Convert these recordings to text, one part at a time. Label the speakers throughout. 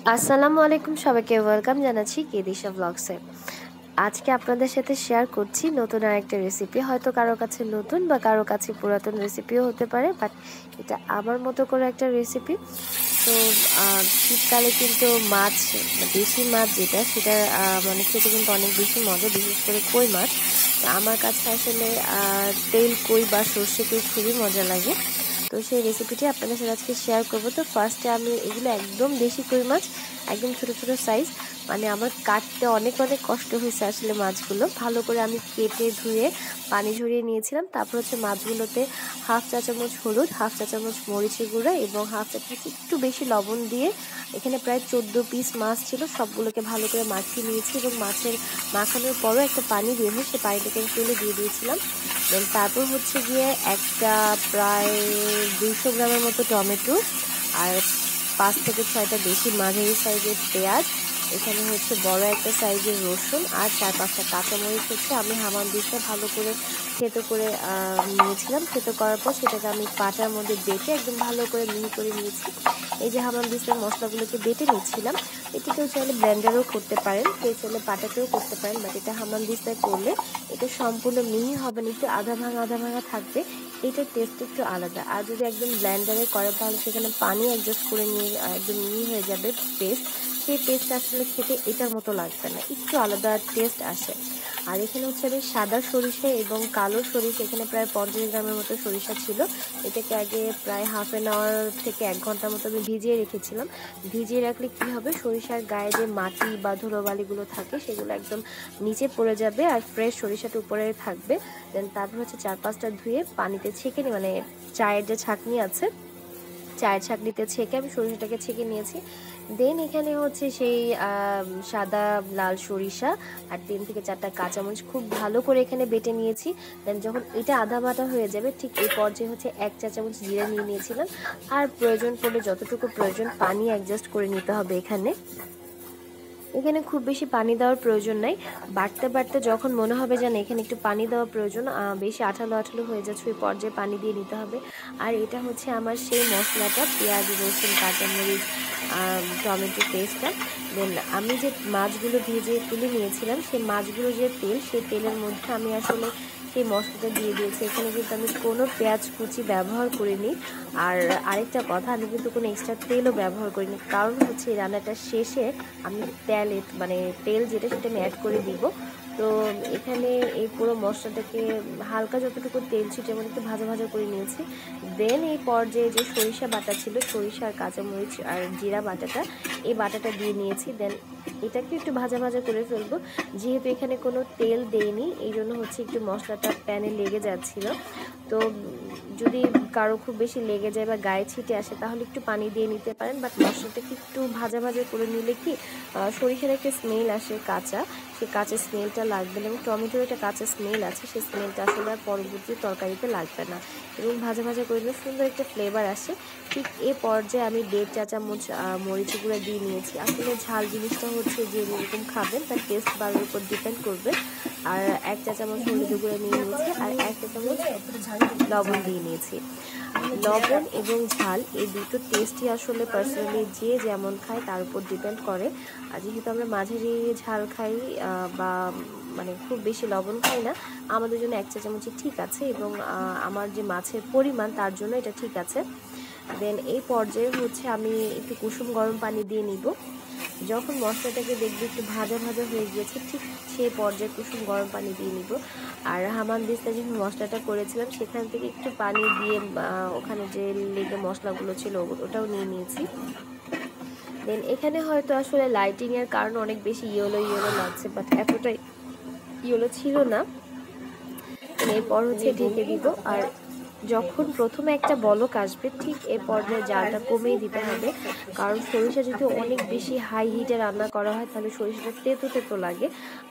Speaker 1: আসসালামু আলাইকুম, সবাইকে ওয়েলকাম জানাচ্ছি কেদিশা ব্লগসে। আজকে আপনাদের সাথে শেয়ার করছি নতুন আরেকটা রেসিপি। হয়তো কারো কাছে নতুন বা কারো কাছে পুরাতন রেসিপিও হতে পারে, বাট এটা আমার মতো করে একটা রেসিপি। তো শীতকালে কিন্তু মাছ, দেশি মাছ যেটা, সেটা মানে খেতে কিন্তু অনেক বেশি মজা, বিশেষ করে কই মাছ। তো আমার কাছে আসলে তেল কই বা সর্ষে কই খুবই মজা লাগে। তো সেই রেসিপিটি আপনাদের সাথে আজকে শেয়ার করব। তো ফার্স্টে আমি এগুলো একদম দেশি কই মাছ, একদম ছোট ছোট সাইজ। মানে আমার কাটতে অনেক অনেক কষ্ট হয়েছে আসলে মাছগুলো। ভালো করে আমি কেটে ধুয়ে পানি ঝরিয়ে নিয়েছিলাম। তারপর হচ্ছে মাছগুলোতে হাফ চা চামচ হলুদ, হাফ চা চামচ মরিচের গুঁড়া এবং হাফ চা চামচ একটু বেশি লবণ দিয়ে, এখানে প্রায় 14 পিস মাছ ছিল, সবগুলোকে ভালো করে মাখিয়ে নিয়েছি এবং মাছের মাখানোর পরও একটা পানি বের হয়, সেই পানিটাকে আমি ফেলে দিয়ে দিয়েছিলাম। দেন তারপর হচ্ছে গিয়ে একটা প্রায় 200 গ্রামের মতো টমেটো, আর 5 থেকে 6টা দেশি মাঝারি সাইজের পেঁয়াজ, এখানে হচ্ছে বড় একটা সাইজের রসুন, আর 4-5টা কাঁচামরিচ হচ্ছে আমি হামানদিস্তা ভালো করে থেতো করে নিয়েছিলাম। থেতো করার পর সেটাকে আমি পাটার মধ্যে বেটে একদম ভালো করে মিহি করে নিয়েছি। এই যে হামানদিস্তার মশলাগুলোকে বেটে নিচ্ছিলাম, এটা কেউ চাইলে ব্লেন্ডারও করতে পারেন, কেউ চাইলে পাটাতেও করতে পারেন, বাট এটা হামানদিস্তায় করলে এটা সম্পূর্ণ মিহি হবে না, একটু আধা ভাঙা থাকবে। এটার টেস্ট একটু আলাদা। আর যদি একদম ব্লেন্ডারে করে তাহলে সেখানে পানি অ্যাডজাস্ট করে নিয়ে একদম মিহি হয়ে যাবে পেস্ট। সেই পেস্ট আসলে খেতে এটার মতো লাগবে না, একটু আলাদা টেস্ট আসে। আর এখানে হচ্ছে আমি সাদা সরিষা এবং কালো সরিষা, এখানে প্রায় 50 গ্রামের মতো সরিষা ছিল। এটাকে আগে প্রায় হাফ অ্যান আওয়ার থেকে 1 ঘন্টার মতো আমি ভিজিয়ে রেখেছিলাম। ভিজিয়ে রাখলে কি হবে, সরিষার গায়ে যে মাটি বা ধুলোবালিগুলো থাকে সেগুলো একদম নিচে পড়ে যাবে আর ফ্রেশ সরিষাটা উপরে থাকবে। দেন তারপর হচ্ছে 4-5টা ধুয়ে পানিতে ছেঁকে নিই, মানে চায়ের যে ছাঁকনি আছে, চায়ের ছাঁকনিতে ছেঁকে আমি সরিষাটাকে ছেঁকে নিয়েছি। দেন এখানে হচ্ছে সেই সাদা লাল সরিষা আর 3 থেকে 4টা কাঁচামরিচ খুব ভালো করে এখানে বেটে নিয়েছি। দেন যখন এটা আধা বাটা হয়ে যাবে, ঠিক এই পর্যায়ে হচ্ছে 1 চা চামচ জিরা নিয়ে নিয়েছিলাম। আর প্রয়োজন পড়লে যতটুকু প্রয়োজন পানি অ্যাডজাস্ট করে নিতে হবে। এখানে খুব বেশি পানি দেওয়ার প্রয়োজন নাই। বাটতে বাটতে যখন মনে হবে যে না এখানে একটু পানি দেওয়া প্রয়োজন, বেশি আঠালো আঠালো হয়ে যাচ্ছে, ওই পর্যায়ে পানি দিয়ে নিতে হবে। আর এটা হচ্ছে আমার সেই মশলাটা, পেঁয়াজ, রসুন, কাঁচামরিচ, টমেটো পেস্টটা। দেন আমি যে মাছগুলো ভেজে তুলে নিয়েছিলাম, সেই মাছগুলো যে তেল, সেই তেলের মধ্যে আমি আসলে সেই মশলাটা দিয়ে দিয়েছি। এখানে কিন্তু আমি কোনো পেঁয়াজ কুচি ব্যবহার করিনি। আর আরেকটা কথা, আমি কিন্তু কোনো এক্সট্রা তেলও ব্যবহার করিনি, কারণ হচ্ছে এই রান্নাটা শেষে আমি তেল যেটা সেটা আমি অ্যাড করে দিব। তো এখানে এই পুরো মশলাটাকে হালকা যতটুকু তেল ছিটে মানে একটু ভাজা ভাজা করে নিয়েছি। দেন এই পর্যায়ে যে সরিষা বাটা ছিল, সরিষা আর কাঁচামরিচ আর জিরা বাটাটা, এই বাটাটা দিয়ে নিয়েছি। দেন এটাকে একটু ভাজা ভাজা করে ফেলবো। যেহেতু এখানে কোনো তেল দেইনি, এই জন্য হচ্ছে একটু মশলাটা প্যানে লেগে যাচ্ছিল। তো যদি কারো খুব বেশি লেগে যায় বা গায়ে ছিটে আসে তাহলে একটু পানি দিয়ে নিতে পারেন, বাট মশলাটাকে একটু ভাজা ভাজা করে নিলে কি সরিষার একটা স্মেল আসে কাঁচা, সেই কাঁচা স্মেলটা লাগবে না, এবং টমেটোর একটা কাঁচা স্মেল আছে, সেই স্মেলটা আসলে আর পরবর্তী তরকারিতে লাগবে না, এবং ভাজা ভাজা করে নিলে সুন্দর একটা ফ্লেভার আসে। ঠিক এ পর্যায়ে আমি 1.5 চা চামচ মরিচ গুঁড়া দিয়ে নিয়েছি। আসলে ঝাল জিনিসটা হচ্ছে যে যেরকম খাবেন তার টেস্ট বাড়ার উপর ডিপেন্ড করবে। আর 1 চা চামচ হলুদ গুঁড়া নিয়ে নিয়েছি, আর 1 চা চামচ লবণ দিয়ে নিয়েছি। লবণ এবং ঝাল এই দুটো টেস্টই আসলে পার্সোনালি যে যেমন খায় তার উপর ডিপেন্ড করে। আর যেহেতু আমরা মাঝারি ঝাল খাই বা মানে খুব বেশি লবণ খাই না, আমাদের জন্য 1 চা চামচই ঠিক আছে, এবং আমার যে মাছের পরিমাণ তার জন্য এটা ঠিক আছে। দেন এই পর্যায়ে হচ্ছে আমি একটু কুসুম গরম পানি দিয়ে নিব। যখন মশলাটাকে দেখবে একটু ভাজা ভাজা হয়ে গিয়েছে, ঠিক সেই পর্যায়ে কুসুম গরম পানি দিয়ে নিব। আর হামানদিস্তা যখন মশলাটা করেছিলাম সেখান থেকে একটু পানি দিয়ে ওখানে যে লেগে মশলাগুলো ছিল ওটাও নিয়ে নিয়েছি। দেন এখানে হয়তো আসলে লাইটিংয়ের কারণে অনেক বেশি ইয়েলো ইয়েলো লাগছে, বাট এতটা ইয়েলো ছিল না। এরপর হচ্ছে ঢেকে দিব। আর যখন প্রথমে একটা বলক আসবে ঠিক এ পর্যায়ে জালটা কমিয়ে দিতে হবে, কারণ সরিষা যদি অনেক বেশি হাই হিটে রান্না করা হয় তাহলে সরিষাটা তেতো তেতো লাগে।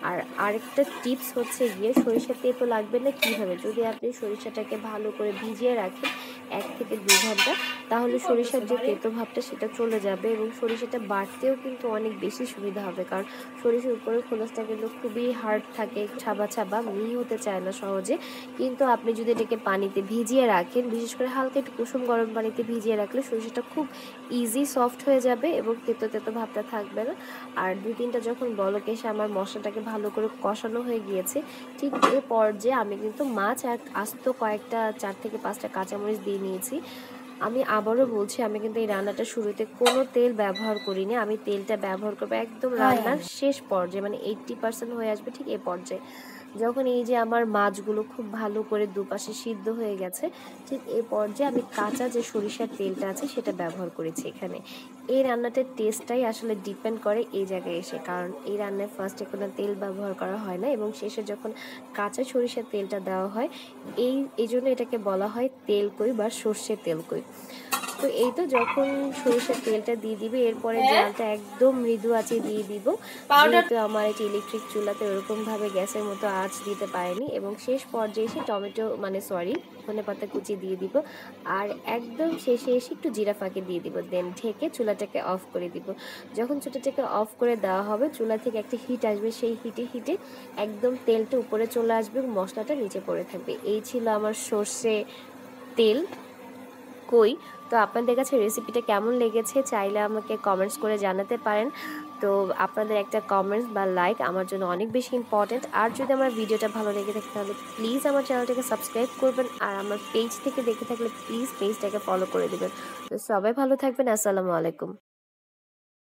Speaker 1: আর আরেকটা টিপস হচ্ছে গিয়ে, সরিষা তেতো লাগবে না কীভাবে, যদি আপনি সরিষাটাকে ভালো করে ভিজিয়ে রাখেন 1 থেকে 2 ঘন্টা, তাহলে সরিষার যে তেতো ভাবটা সেটা চলে যাবে এবং সরিষাটা বাটতেও কিন্তু অনেক বেশি সুবিধা হবে, কারণ সরিষার উপরের খোলসটা কিন্তু খুবই হার্ড থাকে, ছাবা ছাবা, মিহি হতে চায় না সহজে। কিন্তু আপনি যদি এটাকে পানিতে ভিজিয়ে রাখেন, বিশেষ করে হালকা একটু কুসুম গরম পানিতে ভিজিয়ে রাখলে সরিষাটা খুব ইজি সফট হয়ে যাবে এবং তেতো তেতো ভাবটা থাকবে না। আর 2-3টা যখন বলক এসে আমার মশলাটাকে ভালো করে কষানো হয়ে গিয়েছে, ঠিক এ পর্যায়ে আমি কিন্তু মাছ আর আস্ত কয়েকটা 4 থেকে 5টা কাঁচামরিচ দিয়ে নিয়েছি। আমি আবারও বলছি, আমি কিন্তু এই রান্নাটা শুরুতে কোনো তেল ব্যবহার করিনি। আমি তেলটা ব্যবহার করবো একদম রান্নার শেষ পর্যায়ে, মানে 80% হয়ে আসবে ঠিক এ পর্যায়ে। যখন এই যে আমার মাছগুলো খুব ভালো করে দুপাশে সিদ্ধ হয়ে গেছে, ঠিক এই পর্যায়ে আমি কাঁচা যে সরিষার তেলটা আছে সেটা ব্যবহার করেছি এখানে। এই রান্নাটার টেস্টটাই আসলে ডিপেন্ড করে এই জায়গায় এসে, কারণ এই রান্নায় ফার্স্টে কোনো তেল ব্যবহার করা হয় না এবং শেষে যখন কাঁচা সরিষার তেলটা দেওয়া হয়, এই জন্য এটাকে বলা হয় তেলকই বা সর্ষের তেলকই। তো এই তো যখন সরিষার তেলটা দিয়ে দিবে, এরপরে জালটা একদম মৃদু আঁচে দিয়ে দিব, যেহেতু আমার এটি ইলেকট্রিক চুলাতে ওরকমভাবে গ্যাসের মতো আঁচ দিতে পারেনি। এবং শেষ পর্যায়ে এসে টমেটো ধনেপাতা কুচি দিয়ে দিব, আর একদম শেষে এসে একটু জিরা ফাঁকি দিয়ে দিব, দেন ঢেকে চুলাটাকে অফ করে দিব। যখন চুলাটাকে অফ করে দেওয়া হবে, চুলা থেকে একটা হিট আসবে, সেই হিটে একদম তেলটা উপরে চলে আসবে এবং মশলাটা নিচে পড়ে থাকবে। এই ছিল আমার সর্ষে তেল কই। তো আপনাদের কাছে রেসিপিটা কেমন লেগেছে চাইলে আমাকে কমেন্টস করে জানাতে পারেন। তো আপনাদের একটা কমেন্টস বা লাইক আমার জন্য অনেক বেশি ইম্পর্ট্যান্ট। আর যদি আমার ভিডিওটা ভালো লেগে থাকে তাহলে প্লিজ আমার চ্যানেলটাকে সাবস্ক্রাইব করবেন, আর আমার পেজ থেকে দেখে থাকলে প্লিজ পেজটাকে ফলো করে দেবেন। তো সবাই ভালো থাকবেন। আসসালামু আলাইকুম।